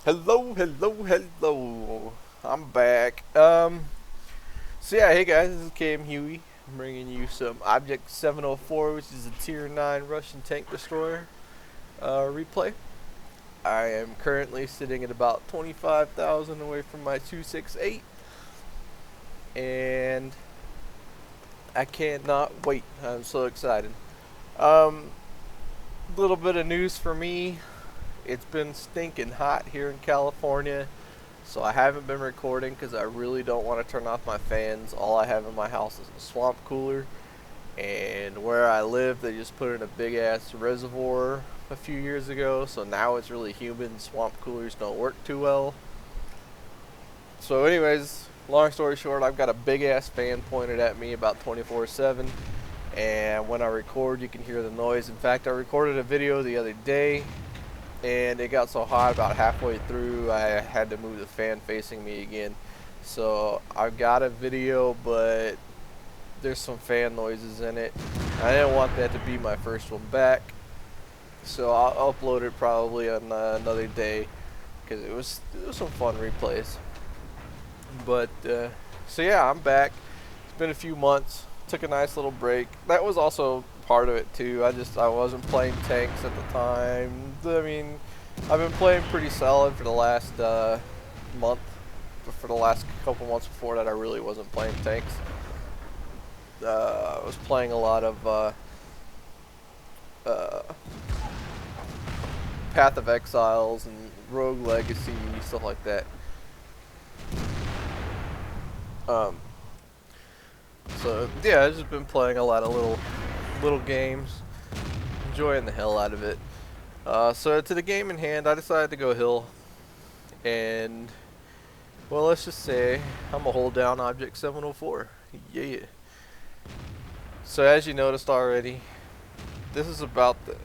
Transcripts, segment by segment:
Hello, hello, hello. I'm back. So yeah, hey guys, this is Kmhuey. I'm bringing you some Object 704, which is a Tier 9 Russian tank destroyer replay. I am currently sitting at about 25,000 away from my 268, and I cannot wait. I'm so excited. Um, Little bit of news for me. It's been stinking hot here in California. So I haven't been recording because I really don't want to turn off my fans. All I have in my house is a swamp cooler, and where I live they just put in a big ass reservoir a few years ago, so now it's really humid. Swamp coolers don't work too well. So anyways, long story short, I've got a big ass fan pointed at me about 24/7, and when I record you can hear the noise. In fact, I recorded a video the other day and it got so hot about halfway through I had to move the fan facing me again. So I've got a video, but there's some fan noises in it. I didn't want that to be my first one back, so I'll upload it probably on another day because it was some fun replays. But so yeah, I'm back. It's been a few months. Took a nice little break. That was also part of it too. I wasn't playing tanks at the time. I mean, I've been playing pretty solid for the last month, but for the last couple months before that I really wasn't playing tanks. I was playing a lot of Path of Exiles and Rogue Legacy, stuff like that. So yeah, I've just been playing a lot of little games, enjoying the hell out of it. So to the game in hand, I decided to go hill, and well, let's just say I'm gonna hold down Object 704. Yeah. So as you noticed already, this is about the.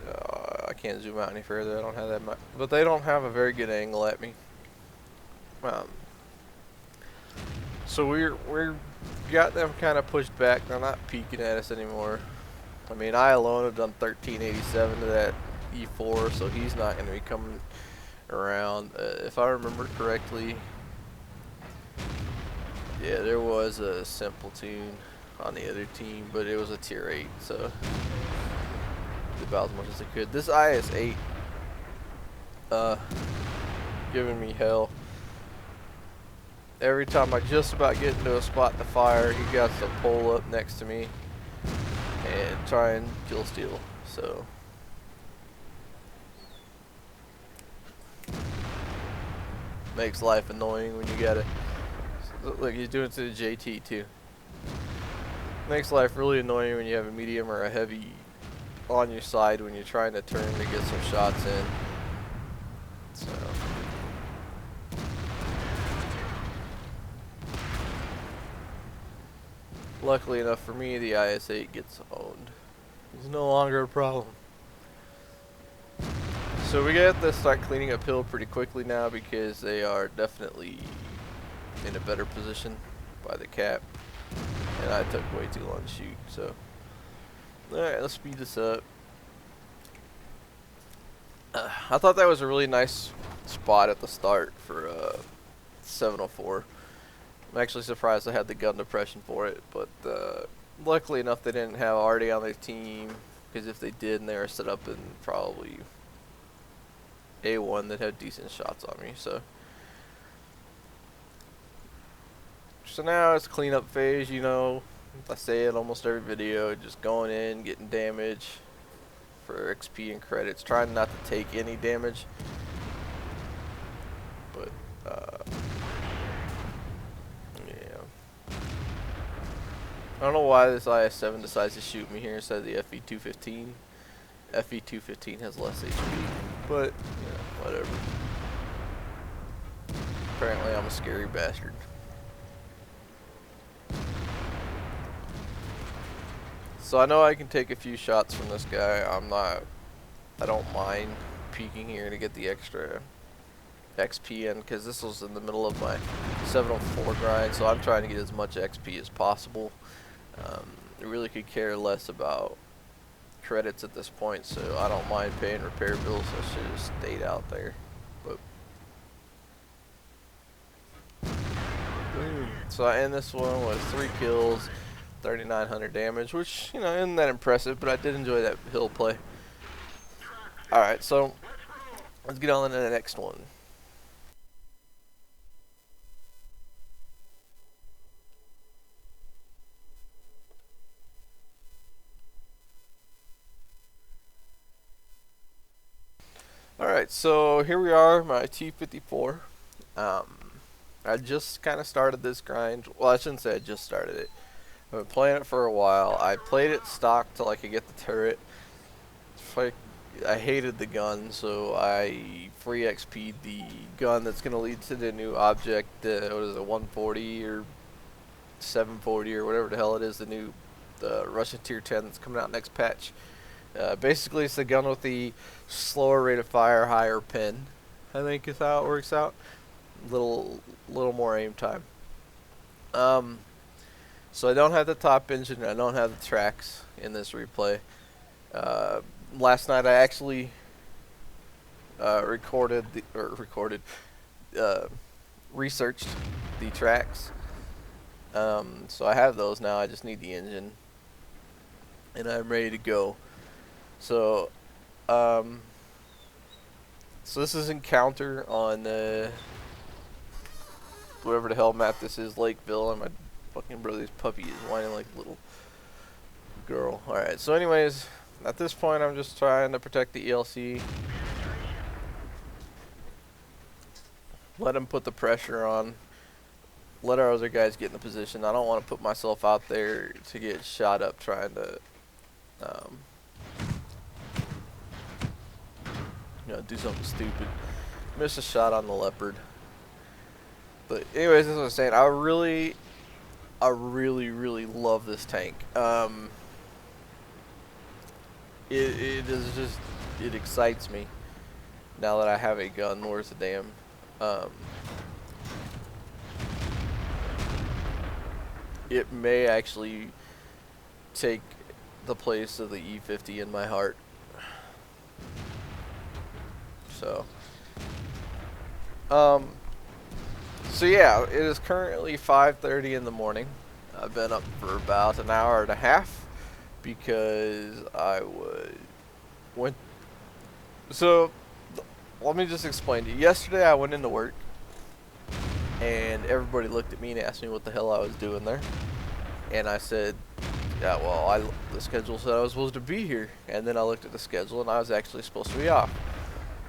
I can't zoom out any further. I don't have that much, but they don't have a very good angle at me. So we're got them kind of pushed back. They're not peeking at us anymore. I mean, I alone have done 1387 to that E4, so he's not going to be coming around. If I remember correctly, yeah, there was a simple-tune on the other team, but it was a tier 8, so did about as much as I could. This IS-8 giving me hell. Every time I just about get into a spot to fire, he got to pull up next to me and try and kill steal. So makes life annoying when you gotta look. He's doing it to the JT too. Makes life really annoying when you have a medium or a heavy on your side when you're trying to turn to get some shots in. So luckily enough for me, the IS-8 gets owned. It's no longer a problem. So we got to start cleaning up hill pretty quickly now because they are definitely in a better position by the cap. And I took way too long to shoot, so. Alright, let's speed this up. I thought that was a really nice spot at the start for 704. I'm actually surprised I had the gun depression for it, but luckily enough they didn't have Artie on their team, because if they did and they were set up in probably A1, they'd have decent shots on me. So now it's cleanup phase, you know. I say it almost every video, just going in, getting damage for XP and credits, trying not to take any damage. But I don't know why this IS-7 decides to shoot me here instead of the FE-215. FE-215 has less HP, but yeah, whatever. Apparently I'm a scary bastard. So I know I can take a few shots from this guy. I don't mind peeking here to get the extra XP in, because this was in the middle of my 704 grind, so I'm trying to get as much XP as possible. I really could care less about credits at this point, so I don't mind paying repair bills. I should have stayed out there. But so I end this one with 3 kills, 3,900 damage, which, you know, isn't that impressive, but I did enjoy that hill play. Alright, so let's get on to the next one. Alright, so here we are, my T54. I just kind of started this grind. Well, I shouldn't say I just started it. I've been playing it for a while. I played it stock till I could get the turret. I hated the gun, so I free XP'd the gun that's going to lead to the new object. What is it, 140 or 740 or whatever the hell it is, the new Russian Tier 10 that's coming out next patch. Basically, it's the gun with the slower rate of fire, higher pin, I think is how it works out. Little more aim time. So I don't have the top engine, I don't have the tracks in this replay. Last night I actually researched the tracks. So I have those now. I just need the engine, and I'm ready to go. So, so this is Encounter on whatever the hell map this is, Lakeville, and my fucking brother's puppy is whining like a little girl. Alright, so anyways, at this point I'm just trying to protect the ELC. Let him put the pressure on. Let our other guys get in the position. I don't want to put myself out there to get shot up trying to you know, do something stupid. Miss a shot on the leopard. But anyways, as I was saying, I really love this tank. It is just, it excites me now that I have a gun worth a damn. It may actually take the place of the E50 in my heart. So yeah, it is currently 5:30 in the morning. I've been up for about an hour and a half because I went. So let me just explain to you. Yesterday I went into work and everybody looked at me and asked me what the hell I was doing there, and I said, yeah, well, the schedule said I was supposed to be here, and then I looked at the schedule and I was actually supposed to be off.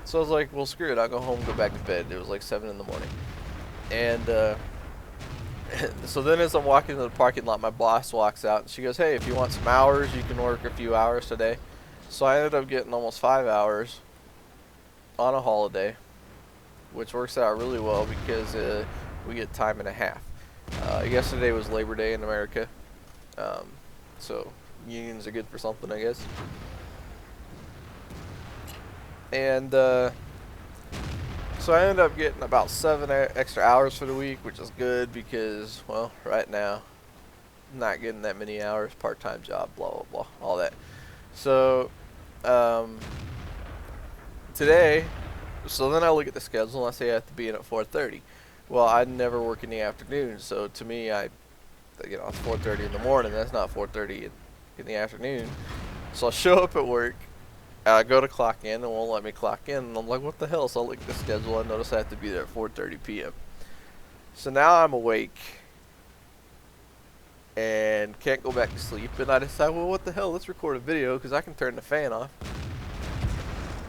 So I was like, well, screw it, I'll go home, go back to bed. It was like 7 in the morning. And so then as I'm walking to the parking lot, my boss walks out and she goes, hey, if you want some hours, you can work a few hours today. So I ended up getting almost 5 hours on a holiday, which works out really well because we get time and a half. Yesterday was Labor Day in America, so unions are good for something, I guess. And so I ended up getting about 7 extra hours for the week, which is good because, well, right now I'm not getting that many hours, part-time job, blah blah blah, all that. So today, so then I look at the schedule and I say I have to be in at 4:30. Well, I never work in the afternoon, so to me, you know, it's 4:30 in the morning. That's not 4:30 in the afternoon. So I show up at work. I go to clock in and won't let me clock in, and I'm like, what the hell? So I look at the schedule, I notice I have to be there at 4:30 p.m. So now I'm awake and can't go back to sleep, and I decide, well, what the hell, let's record a video because I can turn the fan off.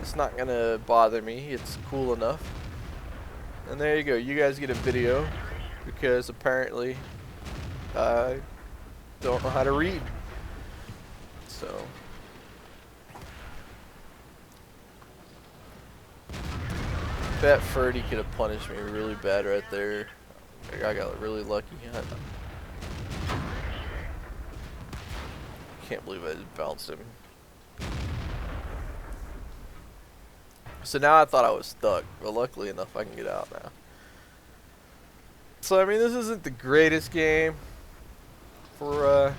It's not gonna bother me, it's cool enough. And there you go, you guys get a video because apparently I don't know how to read. So bet Ferdy could have punished me really bad right there. I got really lucky. Can't believe I just bounced him. So now I thought I was stuck, but luckily enough I can get out now. So I mean, this isn't the greatest game for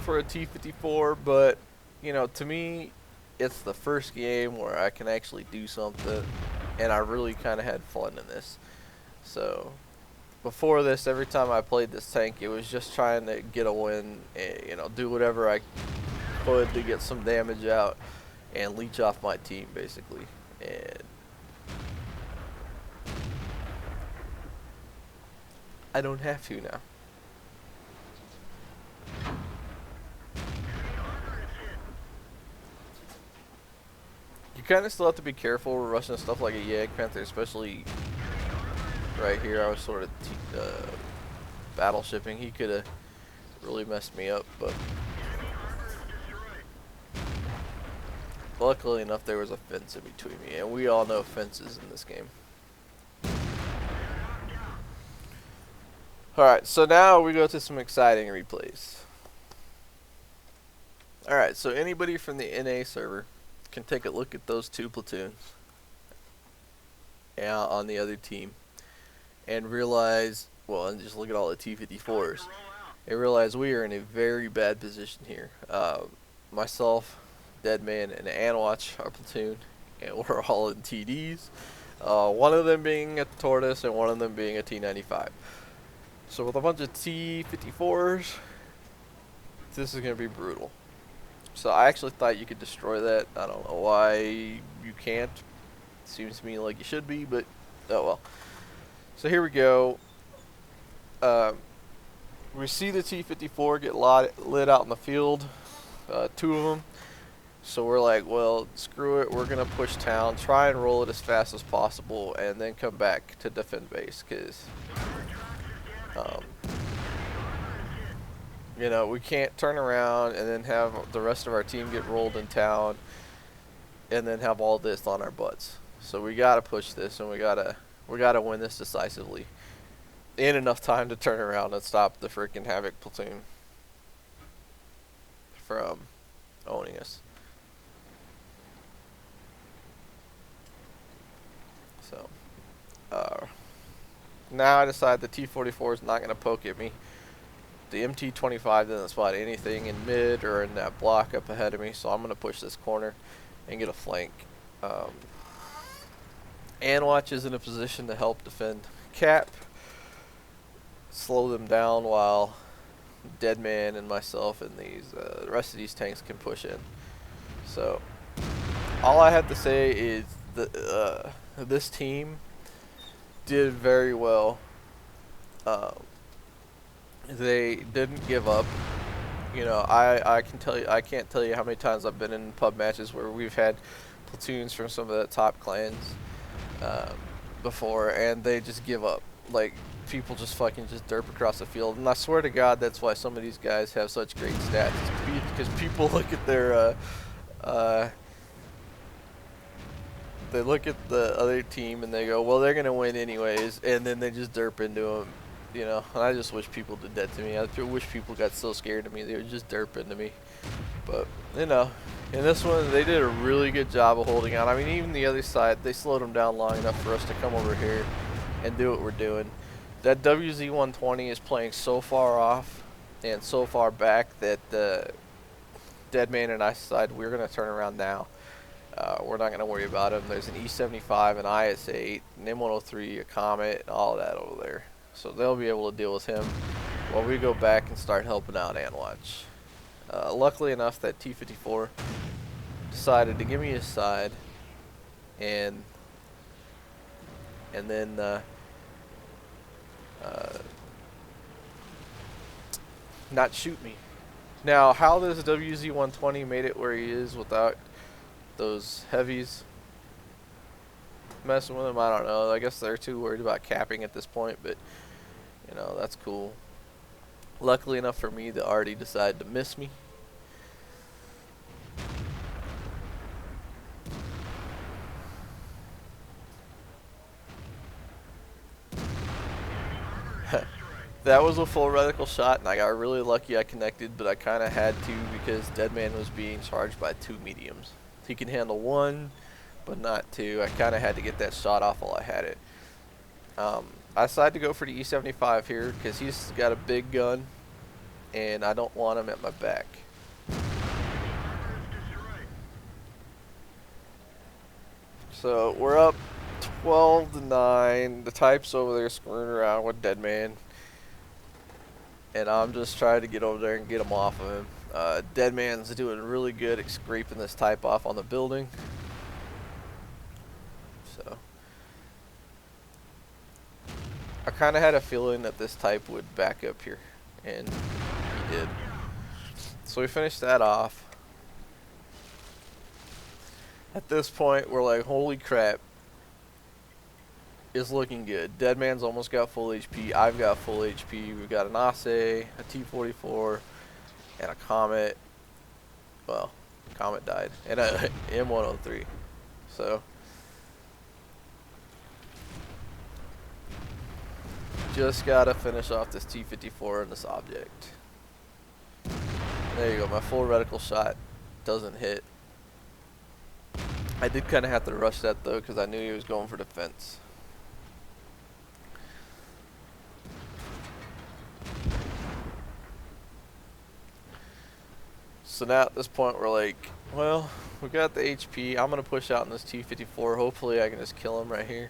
for a T-54, but you know, to me, it's the first game where I can actually do something, and I really kind of had fun in this. So before this, every time I played this tank, it was just trying to get a win, and you know, do whatever I could to get some damage out and leech off my team, basically. And I don't have to now. You kind of still have to be careful rushing stuff like a Yag Panther, especially right here. I was sort of battleshipping. He could have really messed me up, but luckily enough there was a fence in between me, and we all know fences in this game. Alright, so now we go to some exciting replays. Alright, so anybody from the NA server can take a look at those two platoons on the other team and realize, well, and just look at all the T-54s and realize we are in a very bad position here. Myself, Deadman, and Anwatch, our platoon, and we're all in TDs. One of them being a Tortoise and one of them being a T-95. So with a bunch of T-54s, this is going to be brutal. So I actually thought you could destroy that. I don't know why you can't. Seems to me like you should be, but oh well. So here we go. We see the T-54 get lit out in the field, two of them. So we're like, well, screw it. We're going to push town, try and roll it as fast as possible, and then come back to defend base, because you know, we can't turn around and then have the rest of our team get rolled in town and then have all this on our butts. So we gotta push this, and we gotta win this decisively in enough time to turn around and stop the freaking Havoc platoon from owning us. So now I decide the T-44 is not gonna poke at me. The MT-25 doesn't spot anything in mid or in that block up ahead of me, so I'm going to push this corner and get a flank. Anwatch is in a position to help defend Cap, slow them down while Deadman and myself and the rest of these tanks can push in. So all I have to say is this team did very well. They didn't give up. You know, I can't tell you how many times I've been in pub matches where we've had platoons from some of the top clans before, and they just give up. Like, people just fucking just derp across the field, and I swear to God, that's why some of these guys have such great stats. Because people look at their they look at the other team and they go, well, they're gonna win anyways, and then they just derp into them. You know, and I just wish people did that to me. I wish people got so scared of me they would just derp into me. But, you know, in this one, they did a really good job of holding out. I mean, even the other side, they slowed them down long enough for us to come over here and do what we're doing. That WZ-120 is playing so far off and so far back that Deadman and I decided we're going to turn around now. We're not going to worry about him. There's an E-75, an IS-8, an M103, a Comet, and all that over there. So they'll be able to deal with him while we go back and start helping out Anwatch. Luckily enough, that T-54 decided to give me his side and then not shoot me. Now, how this WZ-120 made it where he is without those heavies messing with him, I don't know. I guess they're too worried about capping at this point, but you know, that's cool. Luckily enough for me, they already decided to miss me. That was a full reticle shot, and I got really lucky I connected, but I kind of had to because Deadman was being charged by two mediums. He can handle one, but not two. I kind of had to get that shot off while I had it. I decided to go for the E75 here because he's got a big gun, and I don't want him at my back. So we're up 12-9. The Type's over there screwing around with Deadman, and I'm just trying to get over there and get him off of him. Deadman's doing really good at scraping this Type off on the building. So I kind of had a feeling that this Type would back up here, and he did. So we finished that off. At this point, we're like, holy crap, it's looking good. Deadman's almost got full HP. I've got full HP. We've got an Kmhuey, a T-44, and a Comet. Well, Comet died, and a M103. So just gotta finish off this T-54 and this object. There you go. My full reticle shot doesn't hit. I did kind of have to rush that though because I knew he was going for defense. So now at this point we're like, well, we got the HP. I'm going to push out in this T-54. Hopefully I can just kill him right here.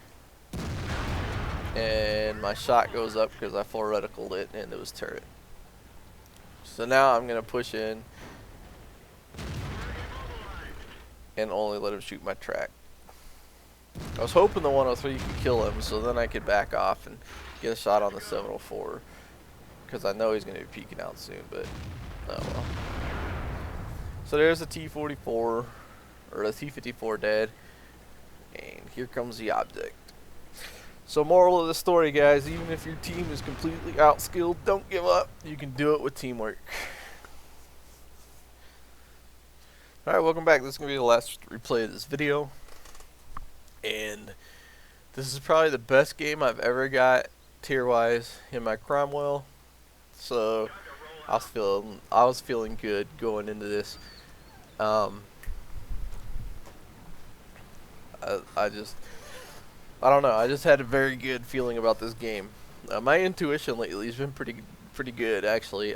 And my shot goes up because I full reticled it into his turret. So now I'm going to push in and only let him shoot my track. I was hoping the 103 could kill him so then I could back off and get a shot on the 704 because I know he's going to be peeking out soon, but oh well. So there's the T-44 or the T-54 dead, and here comes the object. So moral of the story, guys, even if your team is completely outskilled, don't give up. You can do it with teamwork. Alright, welcome back. This is going to be the last replay of this video. And this is probably the best game I've ever got tier-wise in my Kmhuey. So I was feeling good going into this. I don't know. I just had a very good feeling about this game. My intuition lately has been pretty good, actually.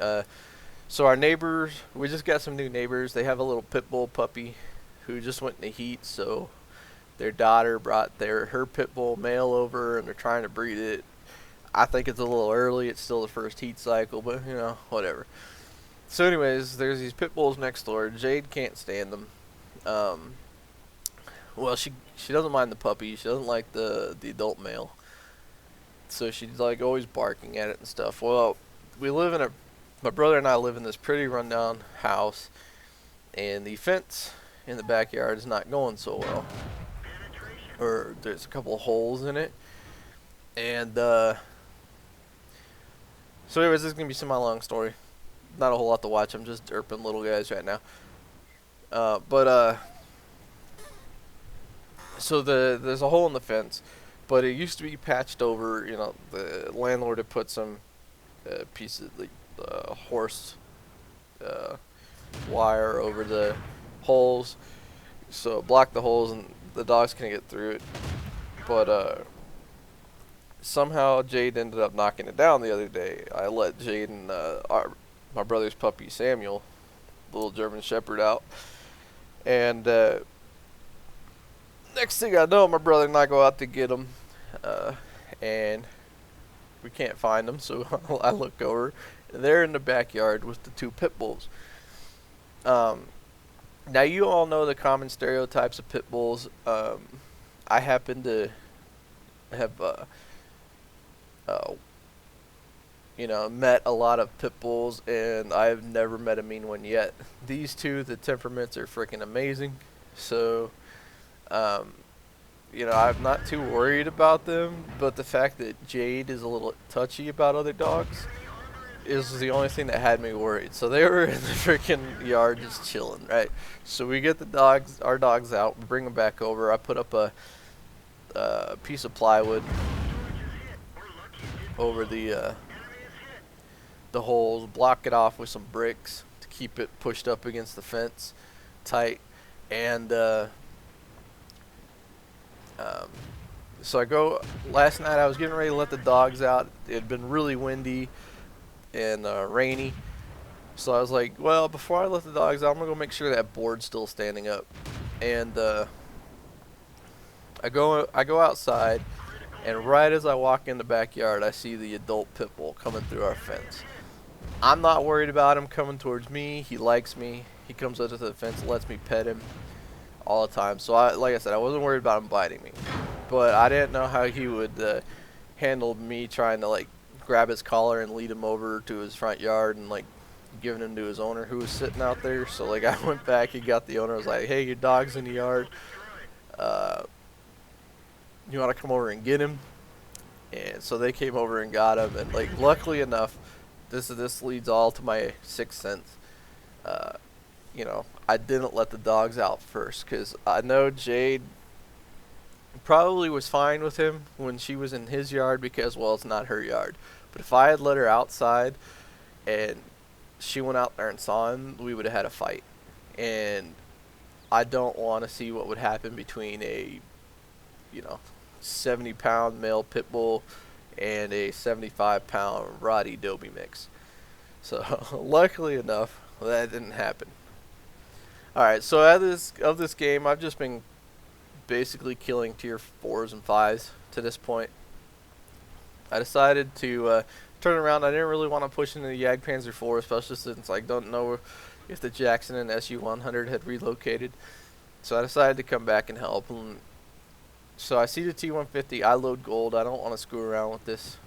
So our neighbors, we just got some new neighbors. They have a little pit bull puppy who just went in the heat. So their daughter brought her pit bull male over, and they're trying to breed it. I think it's a little early. It's still the first heat cycle, but you know, whatever. So anyways, there's these pit bulls next door. Jade can't stand them. Well, she doesn't mind the puppy. She doesn't like the adult male. So she's like always barking at it and stuff. Well, my brother and I live in this pretty rundown house, and the fence in the backyard is not going so well. Or there's a couple of holes in it. And so anyways, this is going to be semi-long story. Not a whole lot to watch. I'm just derping little guys right now. So there's a hole in the fence, but it used to be patched over. You know, the landlord had put some pieces of horse wire over the holes, so it blocked the holes and the dogs couldn't get through it. But somehow Jade ended up knocking it down the other day. I let Jade and my brother's puppy Samuel, little German Shepherd, out, and next thing I know, my brother and I go out to get him, and we can't find them. So I look over, and they're in the backyard with the two pit bulls. Now you all know the common stereotypes of pit bulls. I happen to have met a lot of pit bulls, and I've never met a mean one yet. These two, the temperaments are freaking amazing. So I'm not too worried about them, but the fact that Jade is a little touchy about other dogs is the only thing that had me worried. So they were in the freaking yard just chilling, right? So we get our dogs out, we bring them back over. I put up a piece of plywood over the holes, block it off with some bricks to keep it pushed up against the fence tight. And um, so I go last night. I was getting ready to let the dogs out. It had been really windy and rainy. So I was like, well, before I let the dogs out, I'm gonna go make sure that board's still standing up. And I go outside, and right as I walk in the backyard, I see the adult pit bull coming through our fence. I'm not worried about him coming towards me. He likes me. He comes up to the fence, lets me pet him all the time. So like I said, I wasn't worried about him biting me, but I didn't know how he would handle me trying to like grab his collar and lead him over to his front yard and like giving him to his owner who was sitting out there. So like I went back, he got the owner. I was like, hey, your dog's in the yard. Uh, you want to come over and get him? And so they came over and got him. And like luckily enough, this leads all to my sixth sense. Uh, I didn't let the dogs out first because I know Jade probably was fine with him when she was in his yard because, well, it's not her yard. But if I had let her outside and she went out there and saw him, we would have had a fight. And I don't want to see what would happen between a, 70-pound male pit bull and a 75-pound Roddy Dobie mix. So luckily enough, that didn't happen. All right, so of this game, I've just been basically killing tier 4s and 5s to this point. I decided to turn around. I didn't really want to push into the Jagdpanzer 4, especially since I don't know if the Jackson and SU-100 had relocated. So I decided to come back and help. And so I see the T-150. I load gold. I don't want to screw around with this.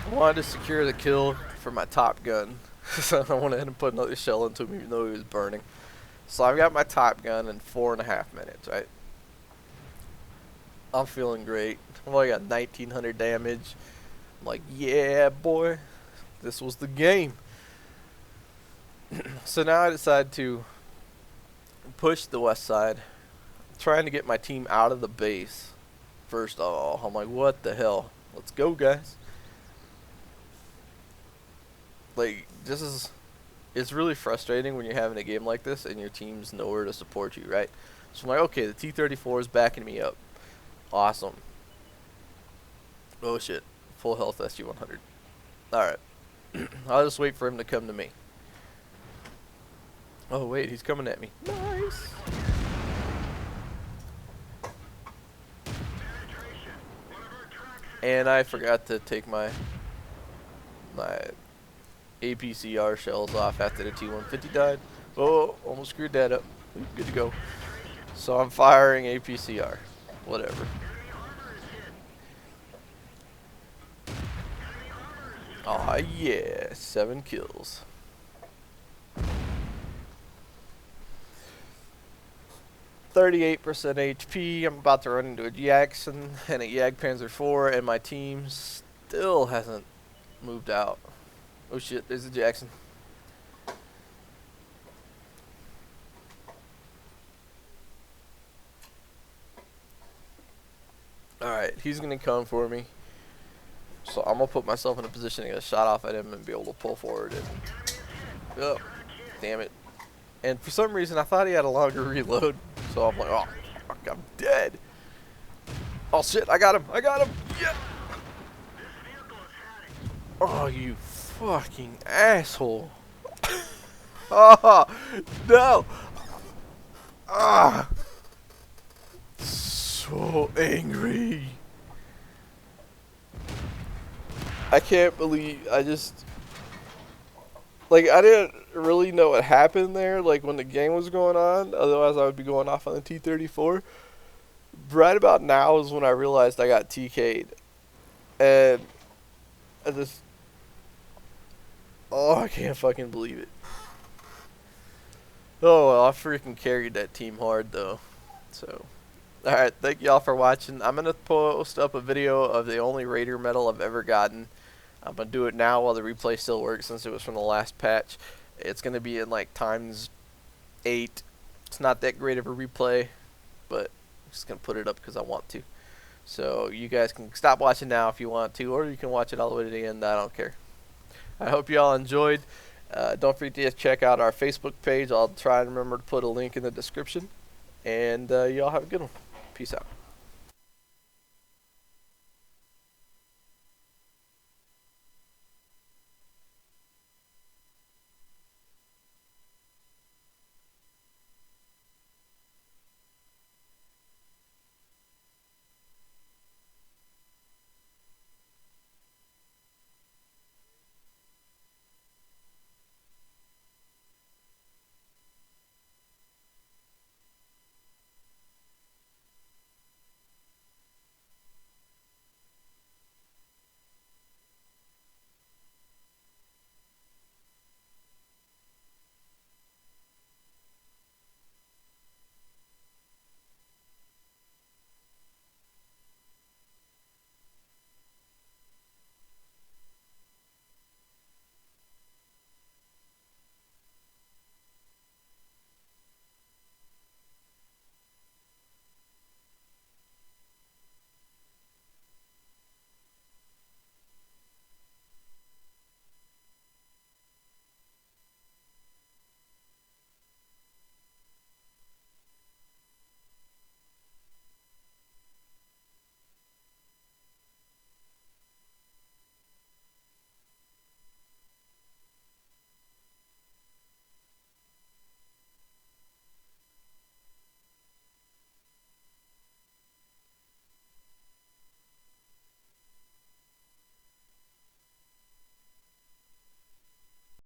I wanted to secure the kill for my Top Gun. So I went ahead and put another shell into him even though he was burning. So I've got my Top Gun in 4.5 minutes, right? I'm feeling great. I've only got 1900 damage. I'm like, yeah, boy. This was the game. So now I decide to push the west side. Trying to get my team out of the base. First of all, I'm like, what the hell? Let's go, guys. Like, it's really frustrating when you're having a game like this and your team's nowhere to support you, right? So I'm like, okay, the T-34 is backing me up. Awesome. Oh shit. Full health SG-100. Alright. I'll just wait for him to come to me. Oh wait, he's coming at me. Nice. And I forgot to take my APCR shells off after the T-150 died. Oh, almost screwed that up. Good to go. So I'm firing APCR. Whatever. Aw, yeah. 7 kills. .38% HP. I'm about to run into a Jackson and a Jagdpanzer 4, and my team still hasn't moved out. Oh shit, there's a Jackson. Alright, he's gonna come for me. So I'm gonna put myself in a position to get a shot off at him and be able to pull forward and oh, damn it. And for some reason I thought he had a longer reload. So I'm like, oh fuck, I'm dead. Oh shit, I got him. Yeah. Oh, you fucking asshole. Oh, no. Ah. So angry. I can't believe I just... Like, I didn't really know what happened there, like, when the game was going on. Otherwise, I would be going off on the T-34. Right about now is when I realized I got TK'd. And I just... Oh, I can't fucking believe it. Oh, well, I freaking carried that team hard, though. So, alright, thank y'all for watching. I'm going to post up a video of the only Raider medal I've ever gotten. I'm going to do it now while the replay still works since it was from the last patch. It's going to be in, like, ×8. It's not that great of a replay, but I'm just going to put it up because I want to. So, you guys can stop watching now if you want to, or you can watch it all the way to the end. I don't care. I hope you all enjoyed. Don't forget to check out our Facebook page. I'll try and remember to put a link in the description. And y'all have a good one. Peace out.